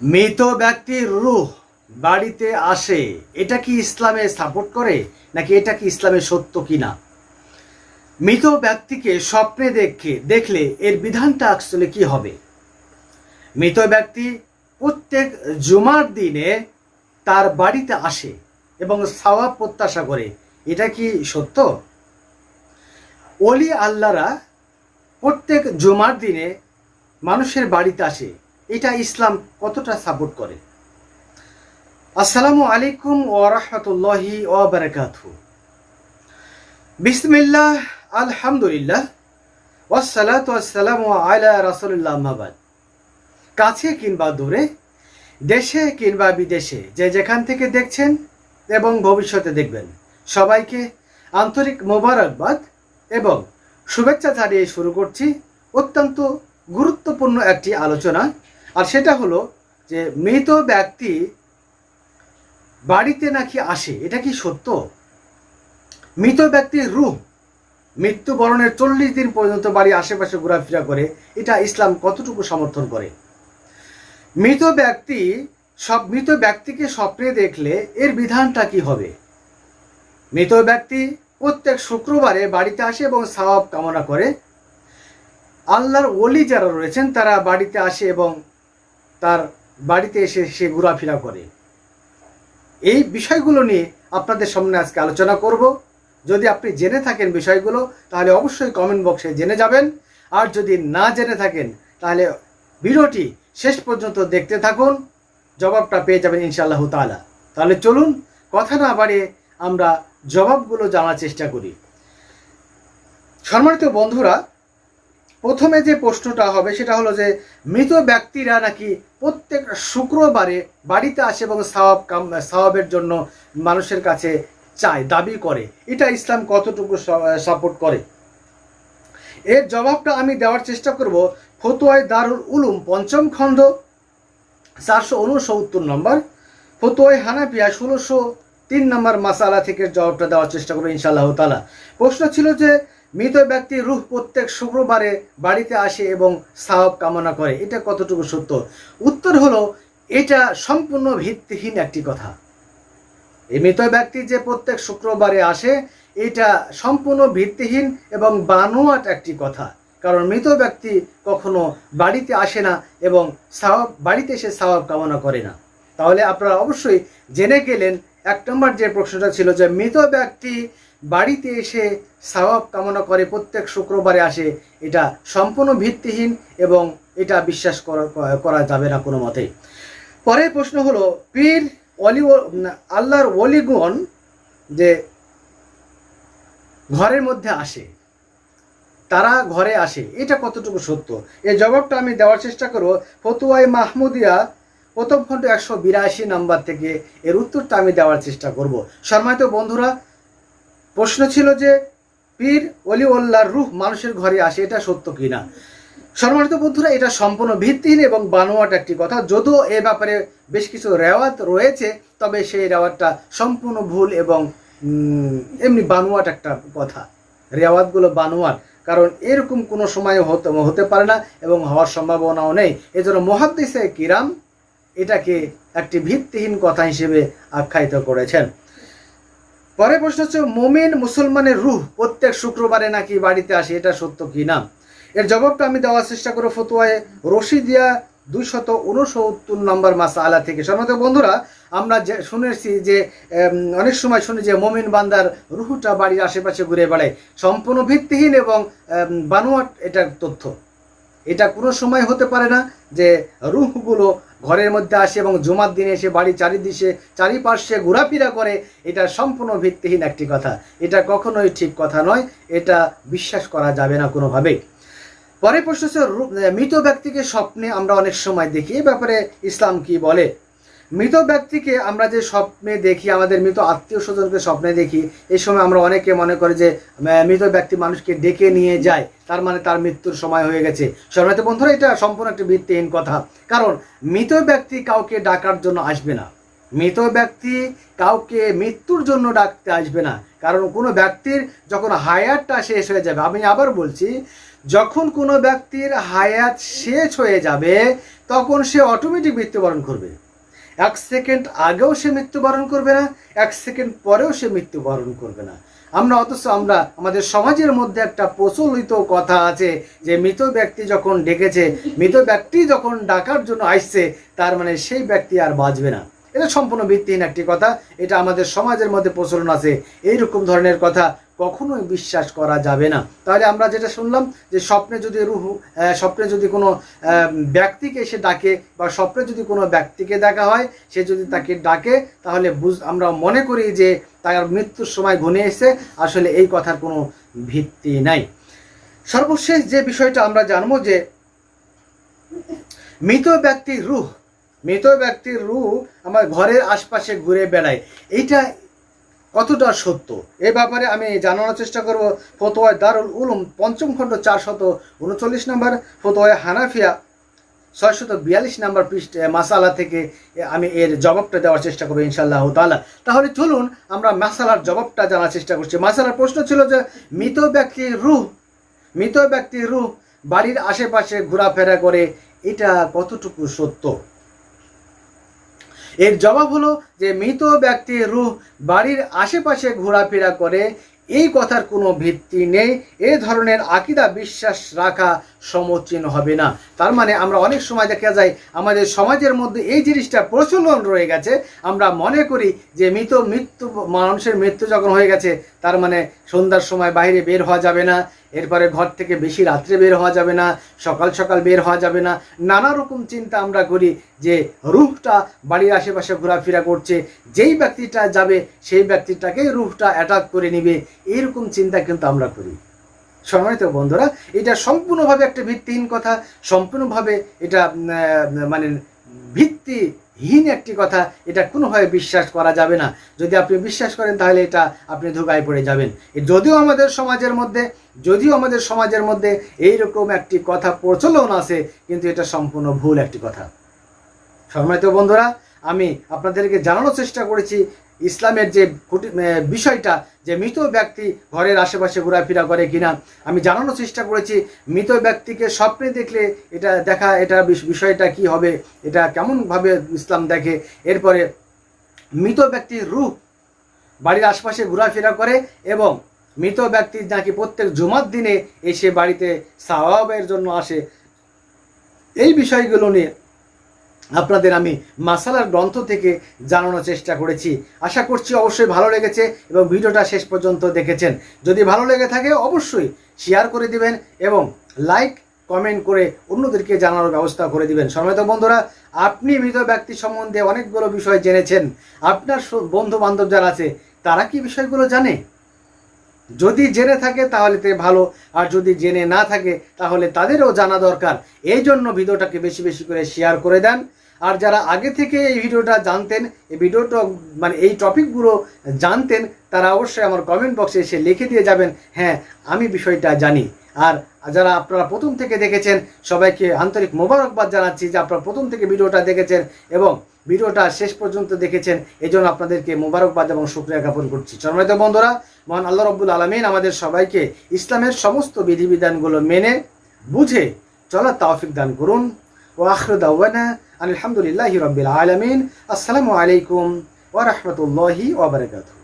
মৃত ব্যক্তির রূহ বাড়িতে আসে, এটা কি ইসলামে সাপোর্ট করে, নাকি এটা কি ইসলামে সত্য কিনা? মৃত ব্যক্তিকে স্বপ্নে দেখলে এর বিধানটা আসলে কি হবে? মৃত ব্যক্তি প্রত্যেক জুমার দিনে তার বাড়িতে আসে এবং সওয়াব প্রত্যাশা করে, এটা কি সত্য? ওলি আল্লাহরা প্রত্যেক জুমার দিনে মানুষের বাড়িতে আসে, এটা ইসলাম কতটা সাপোর্ট করে? আসসালামু আলাইকুম ওয়া রাহমাতুল্লাহি ওয়া বারাকাতুহু। বিসমিল্লাহ, আলহামদুলিল্লাহ, ওয়াসসালাতু ওয়াসসালামু আলা রাসূলিল্লাহ, আম্মা বাদ। কাছে কিংবা দূরে, দেশে কিংবা বিদেশে, যে যেখান থেকে দেখছেন এবং ভবিষ্যতে দেখবেন, সবাইকে আন্তরিক মোবারকবাদ এবং শুভেচ্ছা জানিয়ে শুরু করছি অত্যন্ত গুরুত্বপূর্ণ একটি আলোচনা। আর সেটা হলো যে মৃত ব্যক্তি বাড়িতে নাকি আসে, এটা কি সত্য? মৃত ব্যক্তির রূহ মৃত্যুবরণের 40 দিন পর্যন্ত বাড়ির আশেপাশে ঘোরাফেরা করে, এটা ইসলাম কতটুকু সমর্থন করে? মৃত ব্যক্তিকে স্বপ্নে দেখলে এর বিধানটা কি হবে? মৃত ব্যক্তি প্রত্যেক শুক্রবারে বাড়িতে আসে এবং সওয়াব কামনা করে। আল্লাহর ওলি যারা রয়েছেন তারা বাড়িতে আসে এবং তার বাড়িতে এসে সে ঘোরাফেরা করে। এই বিষয়গুলো নিয়ে আপনাদের সামনে আজকে আলোচনা করব। যদি আপনি জেনে থাকেন বিষয়গুলো, তাহলে অবশ্যই কমেন্ট বক্সে জেনে যাবেন। আর যদি না জেনে থাকেন, তাহলে ভিডিওটি শেষ পর্যন্ত দেখতে থাকুন, জবাবটা পেয়ে যাবেন ইনশাআল্লাহ তাআলা। তাহলে চলুন কথা না বাড়িয়ে আমরা জবাবগুলো জানার চেষ্টা করি। সম্মানিত বন্ধুরা, প্রথমে যে প্রশ্নটা হবে সেটা হলো যে মৃত ব্যক্তিরা নাকি প্রত্যেক শুক্রবারে বাড়িতে আসে এবং সওয়াবের জন্য মানুষের কাছে চায়, দাবি করে, এটা ইসলাম কতটুকু সাপোর্ট করে? এর জবাবটা আমি দেওয়ার চেষ্টা করব ফতোয়ায়ে দারুল উলুম ৫ম খণ্ড ৪৬৯ নম্বর, ফতোয়ায়ে হানাফিয়া ১৬০৩ নম্বর মাসালা থেকে জবাবটা দেওয়ার চেষ্টা করবো ইনশাআল্লাহ তাআলা। প্রশ্ন ছিল যে মৃত ব্যক্তির রূহ প্রত্যেক শুক্রবারে বাড়িতে আসে এবং সওয়াব কামনা করে, এটা কতটুকু সত্য? উত্তর হলো এটা সম্পূর্ণ ভিত্তিহীন একটি কথা। এই মৃত ব্যক্তি যে প্রত্যেক শুক্রবারে আসে, এটা সম্পূর্ণ ভিত্তিহীন এবং বানোয়াট একটি কথা। কারণ মৃত ব্যক্তি কখনো বাড়িতে আসে না এবং বাড়িতে এসে সওয়াব কামনা করে না। তাহলে আপনারা অবশ্যই জেনে গেলেন, ১ নম্বর যে প্রশ্নটা ছিল যে মৃত ব্যক্তি বাড়িতে এসে সওয়াব কামনা করে, প্রত্যেক শুক্রবারে আসে, এটা সম্পূর্ণ ভিত্তিহীন এবং এটা বিশ্বাস করা যাবে না কোনো মতেই। পরের প্রশ্ন হলো পীর আল্লাহর ওলিগণ যে ঘরের মধ্যে আসে, তারা ঘরে আসে, এটা কতটুকু সত্য? এর জবাবটা আমি দেওয়ার চেষ্টা করব ফতোয়ায়ে মাহমুদিয়া ১ম খণ্ড ১৮২ নাম্বার থেকে এর উত্তরটা আমি দেওয়ার চেষ্টা করব। সম্মানিত বন্ধুরা, প্রশ্ন ছিল যে পীর ওলিউল্লাহর রূহ মানুষের ঘরে আসে, এটা সত্য কিনা? সম্মানিত বন্ধুরা, এটা সম্পূর্ণ ভিত্তিহীন এবং বানোয়াট একটি কথা। যদিও এ ব্যাপারে বেশ কিছু রেওয়াত রয়েছে, তবে সেই রেওয়াতটা সম্পূর্ণ ভুল এবং এমনি বানোয়াট একটা কথা। রেওয়াতগুলো বানোয়াট, কারণ এরকম কোনো সময় হতে পারে না এবং হওয়ার সম্ভাবনাও নেই। এজন্য মুহাদ্দিসে কিরাম এটাকে একটি ভিত্তিহীন কথা হিসেবে আখ্যায়িত করেছেন। পরের প্রশ্ন হচ্ছে মুমিন মুসলমানের রূহ প্রত্যেক শুক্রবারে নাকি বাড়িতে আসে, এটা সত্য কি না? এর জবাবটা আমি দেওয়ার চেষ্টা করব ফতোয়ায়ে রশিদিয়া ২৬৯ নম্বর মাসালা থেকে। সম্মানিত বন্ধুরা, আমরা শুনেছি যে অনেক সময় শুনি যে মুমিন বান্দার রূহটা বাড়ির আশেপাশে ঘুরে বেড়ায়, সম্পূর্ণ ভিত্তিহীন এবং বানোয়াট এটার তথ্য। এটা কোনো সময় হতে পারে না যে রূহগুলো ঘরের মধ্যে আসে এবং জুমার দিনে এসে বাড়ি চারিপাশে ঘোরাফেরা করে, এটা সম্পূর্ণ ভিত্তিহীন একটি কথা। এটা কখনোই ঠিক কথা নয়, এটা বিশ্বাস করা যাবে না কোনোভাবেই। পরের প্রশ্ন হচ্ছে মৃত ব্যক্তিকে স্বপ্নে আমরা অনেক সময় দেখি, এ ব্যাপারে ইসলাম কি বলে? মৃত ব্যক্তিকে আমরা যে স্বপ্নে দেখি, আমাদের মৃত আত্মীয় স্বজনকে স্বপ্নে দেখি, এই সময় আমরা অনেকে মনে করি যে মৃত ব্যক্তি মানুষকে ডেকে নিয়ে যায়, তার মানে তার মৃত্যুর সময় হয়ে গেছে। সম্মানিত বন্ধুরা, এটা সম্পূর্ণ একটি ভিত্তিহীন কথা। কারণ মৃত ব্যক্তি কাউকে ডাকার জন্য আসবে না, মৃত ব্যক্তি কাউকে মৃত্যুর জন্য ডাকতে আসবে না। কারণ কোনো ব্যক্তির যখন হায়াতটা শেষ হয়ে যাবে, আমি আবার বলছি, যখন কোনো ব্যক্তির হায়াত শেষ হয়ে যাবে তখন সে অটোমেটিক মৃত্যুবরণ করবে। 1 সেকেন্ড আগেও সে মৃত্যুবরণ করবে না, 1 সেকেন্ড পরেও সে মৃত্যুবরণ করবে না। অথচ আমরা আমাদের সমাজের মধ্যে একটা প্রচলিত কথা আছে যে মৃত ব্যক্তি যখন ডেকেছে, মৃত ব্যক্তি যখন ডাকার জন্য আসছে, তার মানে সেই ব্যক্তি আর বাঁচবে না। এটা সম্পূর্ণ ভিত্তিহীন একটি কথা, এটা আমাদের সমাজের মধ্যে প্রচলন আছে। এইরকম ধরনের কথা কখনোই বিশ্বাস করা যাবে না। তাহলে আমরা যেটা শুনলাম যে স্বপ্নে যদি কোনো ব্যক্তিকে এসে ডাকে বা স্বপ্নে যদি কোনো ব্যক্তিকে দেখা হয়, সে যদি তাকে ডাকে, তাহলে আমরা মনে করি যে তার মৃত্যুর সময় ঘনিয়ে এসেছে। আসলে এই কথার কোনো ভিত্তি নাই। সর্বশেষ যে বিষয়টা আমরা জানবো যে মৃত ব্যক্তির রূহ আমার ঘরের আশপাশে ঘুরে বেড়ায়, এইটা কতটা সত্য এই ব্যাপারে আমি জানানোর চেষ্টা করব। ফতোয়া দারুল উলুম 5ম খণ্ড 439 নম্বর, ফতোয়া হানাফিয়া 642 নম্বর মাসালা থেকে আমি এর জবাবটা দেওয়ার চেষ্টা করবো ইনশাআল্লাহ তাআলা। তাহলে চলুন আমরা মাসালার জবাবটা জানার চেষ্টা করছি। মাসালার প্রশ্ন ছিল যে মৃত ব্যক্তির রূহ বাড়ির আশেপাশে ঘোরাফেরা করে, এটা কতটুকু সত্য? এর জবাব হলো যে মৃত ব্যক্তির রূহ বাড়ির আশেপাশে ঘোরাফেরা করে, এই কথার কোনো ভিত্তি নেই। এই ধরনের আকীদা বিশ্বাস রাখা সমীচীন হবে না। তার মানে আমরা অনেক সময় দেখা যায় আমাদের সমাজের মধ্যে এই জিনিসটা প্রচলন রয়ে গেছে। আমরা মনে করি যে মানুষের মৃত্যু যখন হয়ে গেছে, তার মানে সন্ধ্যার সময় বাইরে বের হওয়া যাবে না, এরপরে ঘর থেকে বেশি রাত্রে বের হওয়া যাবে না, সকাল সকাল বের হওয়া যাবে না, নানা রকম চিন্তা আমরা করি যে রূহটা বাড়ির আশেপাশে ঘোরাফেরা করছে, যেই ব্যক্তিটা যাবে সেই ব্যক্তিটাকেই রূহটা অ্যাটাক করে নিবে, এইরকম চিন্তা কিন্তু আমরা করি। সম্মানিত বন্ধুরা, এটা সম্পূর্ণভাবে একটা ভিত্তিহীন কথা, সম্পূর্ণভাবে এটা মানে ভিত্তিহীন একটি কথা। এটা কোনোভাবে বিশ্বাস করা যাবে না। যদি আপনি বিশ্বাস করেন তাহলে এটা আপনি ধোঁকায় পড়ে যাবেন। যদিও আমাদের সমাজের মধ্যে এইরকম একটি কথা প্রচলন আছে, কিন্তু এটা সম্পূর্ণ ভুল একটি কথা। সম্মানিত বন্ধুরা, আমি আপনাদেরকে জানানোর চেষ্টা করেছি ইসলামের যে বিষয়টা, যে মৃত ব্যক্তি ঘরের আশেপাশে ঘোরাফেরা করে কিনা। আমি জানানোর চেষ্টা করেছি মৃত ব্যক্তিকে স্বপ্নে দেখলে এটা বিষয়টা কি হবে, এটা কেমনভাবে ইসলাম দেখে। এরপরে মৃত ব্যক্তির রূহ বাড়ির আশপাশে ঘোরাফেরা করে এবং মৃত ব্যক্তি নাকি প্রত্যেক জুমার দিনে এসে বাড়িতে সওয়াবের জন্য আসে। এই বিষয়গুলো নিয়ে আপনাদের আমি মাসালার গ্রন্থ থেকে জানানোর চেষ্টা করেছি। আশা করছি অবশ্যই ভালো লেগেছে এবং ভিডিওটা শেষ পর্যন্ত দেখেছেন। যদি ভালো লেগে থাকে অবশ্যই শেয়ার করে দিবেন এবং লাইক কমেন্ট করে অন্যদেরকে জানানোর ব্যবস্থা করে দিবেন। সম্মানিত বন্ধুরা, আপনি মৃত ব্যক্তি সম্বন্ধে অনেকগুলো বিষয় জেনেছেন, আপনার বন্ধু বান্ধব যারা আছে তারা কি বিষয়গুলো জানে? যদি জেনে থাকে তাহলে তো ভালো, আর যদি জেনে না থাকে তাহলে তাদেরও জানা দরকার। এই জন্য ভিডিওটাকে বেশি বেশি করে শেয়ার করে দেন। আর যারা আগে থেকে এই ভিডিওটা জানতেন, এই টপিকগুলো জানতেন, তারা অবশ্যই আমার কমেন্ট বক্সে এসে লিখে দিয়ে যাবেন, হ্যাঁ আমি বিষয়টা জানি। আর যারা আপনারা প্রথম থেকে দেখেছেন, সবাইকে আন্তরিক মোবারকবাদ জানাচ্ছি যে আপনারা প্রথম থেকে ভিডিওটা দেখেছেন এবং ভিডিওটা শেষ পর্যন্ত দেখেছেন। এই জন্য আপনাদেরকে মোবারকবাদ এবং শুকরিয়া জ্ঞাপন করছি। সম্মানিত বন্ধুরা, মহান আল্লাহ রাব্বুল আলামিন আমাদের সবাইকে ইসলামের সমস্ত বিধিবিধানগুলো মেনে বুঝে চলার তৌফিক দান করুন। ওয়া আখিরু দাওয়ানা আলহামদুলিল্লাহি রাব্বিল আলামিন। আসসালামু আলাইকুম ওয়া রাহমাতুল্লাহি ওয়া বারাকাতুহু।